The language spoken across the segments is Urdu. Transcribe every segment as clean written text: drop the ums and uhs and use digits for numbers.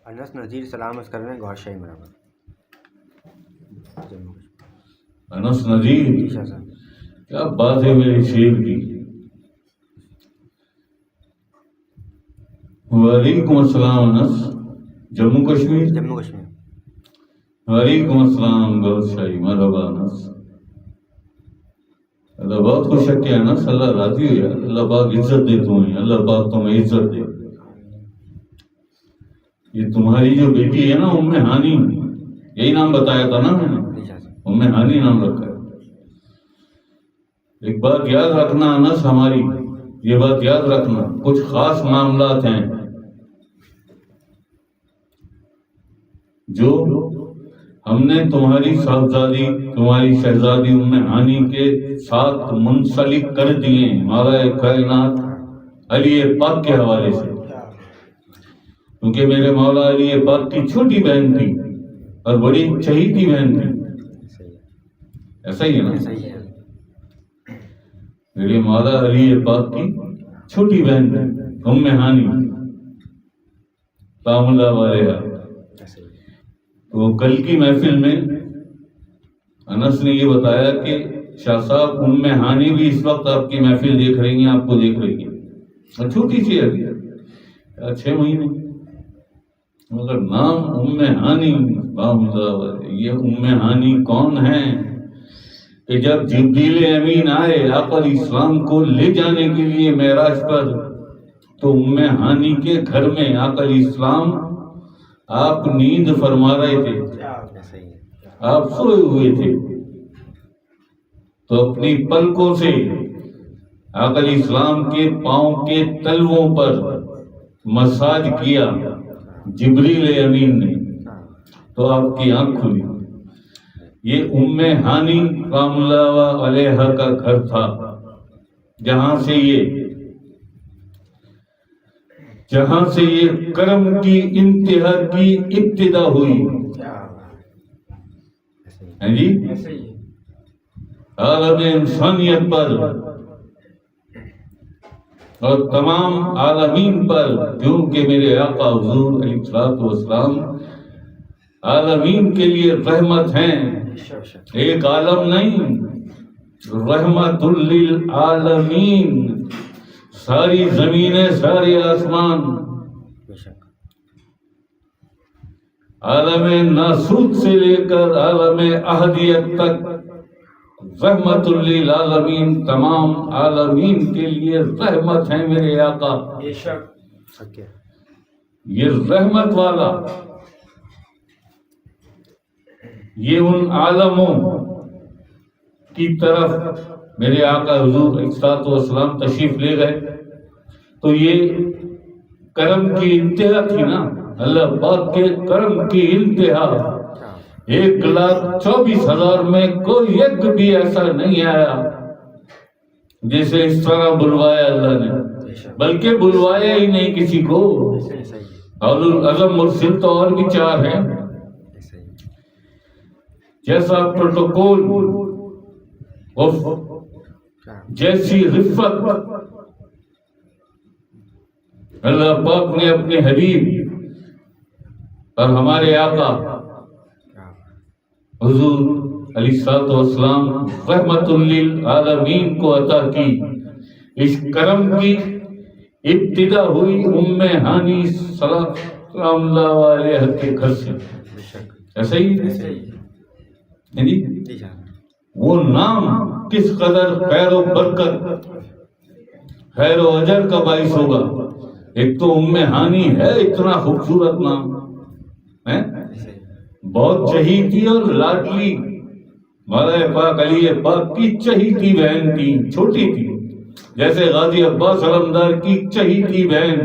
انس نذیر سلام عرض کر رہے ہیں گوھر شاہی مرحبا. انس نذیر شاہ صاحب کیا بات ہے میرے شیر کی. وعلیکم السلام انس جموں کشمیر. جموں کشمیر. وعلیکم السلام گوھر شاہی مرحبا انس. اللہ بہت خوش ہے کہ انس اللہ راضی ہو یار. اللہ پاک عزت دے تمہیں, اللہ پاک تمہیں عزت دے. یہ تمہاری جو بیٹی ہے نا ام ہانی, یہی نام بتایا تھا نا میں نے, ام ہانی نام رکھا ہے. ایک بات یاد رکھنا انس, ہماری یہ بات یاد رکھنا, کچھ خاص معاملات ہیں جو ہم نے تمہاری صاحبزادی, تمہاری شہزادی ام ہانی کے ساتھ منسلک کر دیے مولا کائنات علی پاک کے حوالے سے, کیونکہ میرے مولا علی پاک کی چھوٹی بہن تھی اور بڑی چہیتی بہن تھی. ایسا ہی ہے نا, میرے مولا علی پاک کی چھوٹی بہن تھی ام ہانی سلام اللہ علیہا. تو کل کی محفل میں انس نے یہ بتایا کہ شاہ صاحب ام ہانی بھی اس وقت آپ کی محفل دیکھ رہی ہیں, آپ کو دیکھ رہی ہیں, اور چھوٹی سی ہے 6 مہینے, مگر نام ام ہانی. یہ ام ہانی کون ہے کہ جب جبریل امین آئے آقا علیہ السلام کو لے جانے کے لیے معراج پر, تو ام ہانی کے گھر میں آقا علیہ السلام آپ نیند فرما رہے تھے, آپ سوئے ہوئے تھے, تو اپنی پلکوں سے آقا علیہ السلام کے پاؤں کے تلووں پر مساج کیا جبریل امین نے, تو آپ کی آنکھ کھلی. یہ ام ہانی رحم اللہ علیہا کا گھر تھا, جہاں سے یہ کرم کی انتہا کی ابتدا ہوئی. ہیں جی, عالم انسانیت پر اور تمام عالمین پر, کیونکہ میرے آقا حضور علیہ الصلوۃ والسلام عالمین کے لیے رحمت ہیں, ایک عالم نہیں, رحمت للعالمین. ساری زمینیں, سارے آسمان, عالم ناسوت سے لے کر عالم احدیت تک رحمت للعالمین, تمام عالمین کے لیے رحمت ہے میرے آقا. یہ رحمت والا, یہ ان عالموں کی طرف میرے آقا حضور علیہ الصلوۃ والسلام تشریف لے گئے, تو یہ کرم کی انتہا تھی نا, اللہ پاک کے کرم کی انتہا. 1,24,000 میں کوئی ایک بھی ایسا نہیں آیا جسے اس طرح بلوایا اللہ نے, بلکہ بلوایا ہی نہیں کسی کو. اعظم مرسل تو اور بھی 4 ہیں. جیسا پروٹوکول, جیسی رفت اللہ پاک نے اپنے حبیب اور ہمارے آقا حضور علیہ الصلوۃ والسلام رحمت للعالمین کو عطا کی. اس کرم کی ابتدا ہوئی ام ہانی سلام اللہ علیہ کے گھر سے. ایسا ہی وہ نام کس قدر خیر و برکت, خیر و اجر کا باعث ہوگا. ایک تو ام ہانی ہے اتنا خوبصورت نام ہے, بہت چہیتی اور لاڈلی, مولا پاک علی پاک کی چہیتی بہن تھی, چھوٹی تھی, جیسے غازی عباس علمدار کی چہیتی بہن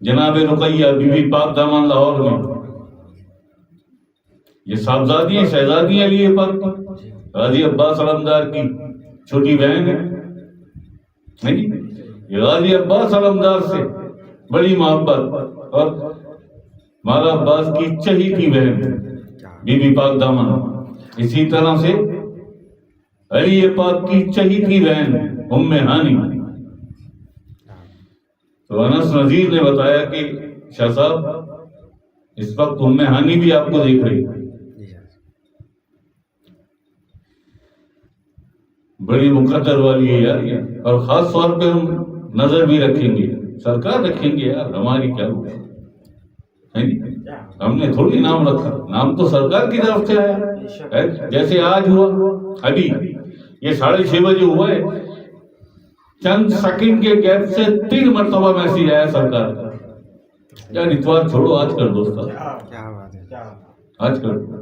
جناب رقیہ بی بی پاک دامن لاہور میں. یہ صاحبزادی ہیں, شہزادی علی پاک کی, غازی عباس علمدار کی چھوٹی بہن ہے. یہ غازی عباس علمدار سے بڑی محبت اور مولا عباس کی چہیتی بہن بی بی پاک دامن. اسی طرح سے علی پاک کی چہیتی بہن ام ہانی. تو انس نذیر نے بتایا کہ شاہ صاحب اس وقت ام ہانی بھی آپ کو دیکھ رہی ہے. جی سر. بڑی مقدر والی ہے یار یہ. اور خاص طور پہ ہم نظر بھی رکھیں گے, سرکار رکھیں گے یار, ہماری کیا ہوگا. ہم نے تھوڑی نام رکھا, نام تو سرکار کی طرف سے آیا. جیسے آج ہوا, ابھی یہ 6:30 بجے ہوا ہے, چند سیکنڈ کے گیپ سے 3 مرتبہ میسج آیا سرکار کا. یار اتوار چھوڑو, آج کر دو استاد, کیا بات ہے. آج کر دو.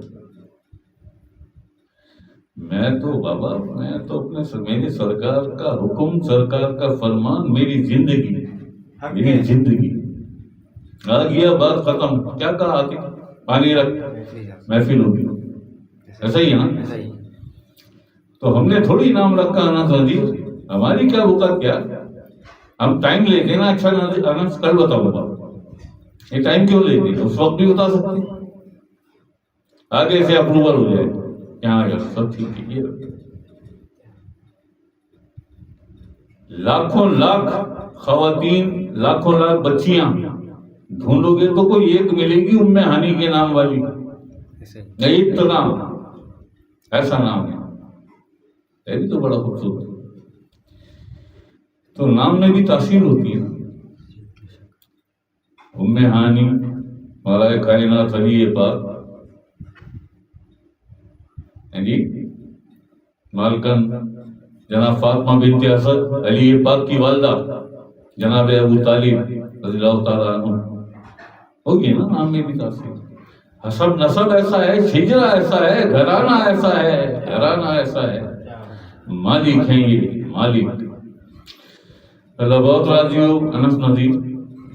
میں تو بابا, میں تو اپنے میری سرکار کا حکم, سرکار کا فرمان میری زندگی, میری زندگی. آ گیا, بات ختم. کیا کہا آگے, پانی رکھ, محفل ہوگی. ایسا ہی ہے نا. ایسا ہی. تو ہم نے تھوڑی نام رکھا انس نذیر, ہماری کیا اوقات. کیا ہم ٹائم لیتے ہیں نا. اچھا انس کل بتاؤں گا, یہ ٹائم کیوں لیتے ہیں, اس وقت بھی بتا سکتے, آگے سے اپروول ہو جائے یہاں یار سب ٹھیک ہے. یہ لاکھوں لاکھ خواتین, لاکھوں لاکھ بچیاں ڈھونڈو گے تو کوئی ایک ملے گی ام ہانی کے نام والی. نہیں تو نام, ایسا نام ہے. یہ بھی تو بڑا خوبصورت. تو نام میں بھی تاثیر ہوتی ہے. ام ہانی, مولا کائنات علی پاک, جی مالکن جناب فاطمہ بنت اسد, علی پاک کی والدہ جناب ابو طالب رضی اللہ تعالیٰ عنہ, ہوگی نا. نام میں بھی تاثیر. حسب نسب ایسا ہے, شجرا ایسا ہے, گھرانہ ایسا ہے, گھرانہ ایسا ہے. مالک ہیں یہ, مالک. اللہ بہت راضی ہو انس نذیر,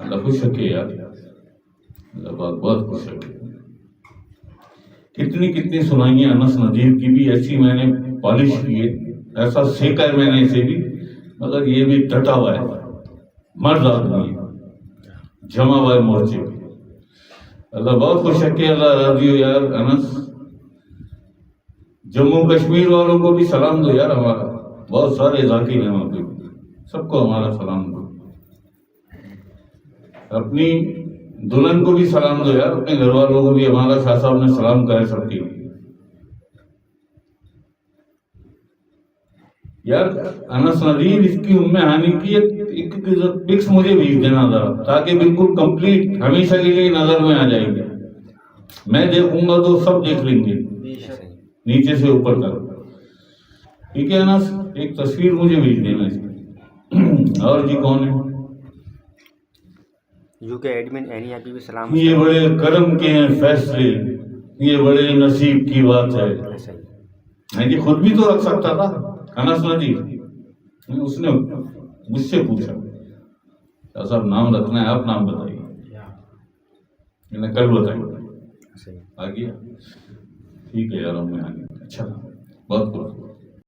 اللہ خوش رکھے یار, اللہ بہت خوش رکھے. کتنی کتنی سنائی ہیں انس نذیر کی بھی, ایسی میں نے پالش کی ہے, ایسا سیکا ہے میں نے اسے بھی, مگر یہ بھی ڈٹا ہوا ہے, مرد آدمی ہے, جمع ہوا ہے مورچے پہ. اللہ بہت خوش رکھے, اللہ راضی ہو یار انس. جموں کشمیر والوں کو بھی سلام دو یار ہمارا, بہت سارے ذاکر ہیں وہاں پہ, سب کو ہمارا سلام دو. اپنی دلہن کو بھی سلام دو یار, اپنے گھر والوں کو بھی ہمارا شاہ صاحب نے سلام کہا ہے سب کے لیے. یار انس نذیر, اس کی ام ہانی کی ایک پکس مجھے بھیج دینا ذرا, تاکہ بالکل کمپلیٹ ہمیشہ کے لیے نظر میں آ جائے گی. میں دیکھوں گا تو سب دیکھ لیں گے, نیچے سے اوپر تک. ٹھیک ہے انس, ایک تصویر مجھے بھیج دینا اس کی. اور جی کون ہے, یو کے ایڈمن اینی آپ بھی سلام. یہ بڑے کرم کے ہیں فیصلے, یہ بڑے نصیب کی بات ہے. ایسا ہی. میں جی خود بھی تو رکھ سکتا تھا انس نذیر, اس نے مجھ سے پوچھا کیا صاحب نام رکھنا ہے, آپ نام بتائیے. میں نے کل بتائیے, آ گیا. ٹھیک ہے یار, ہم نے آ گیا. اچھا, بہت بہت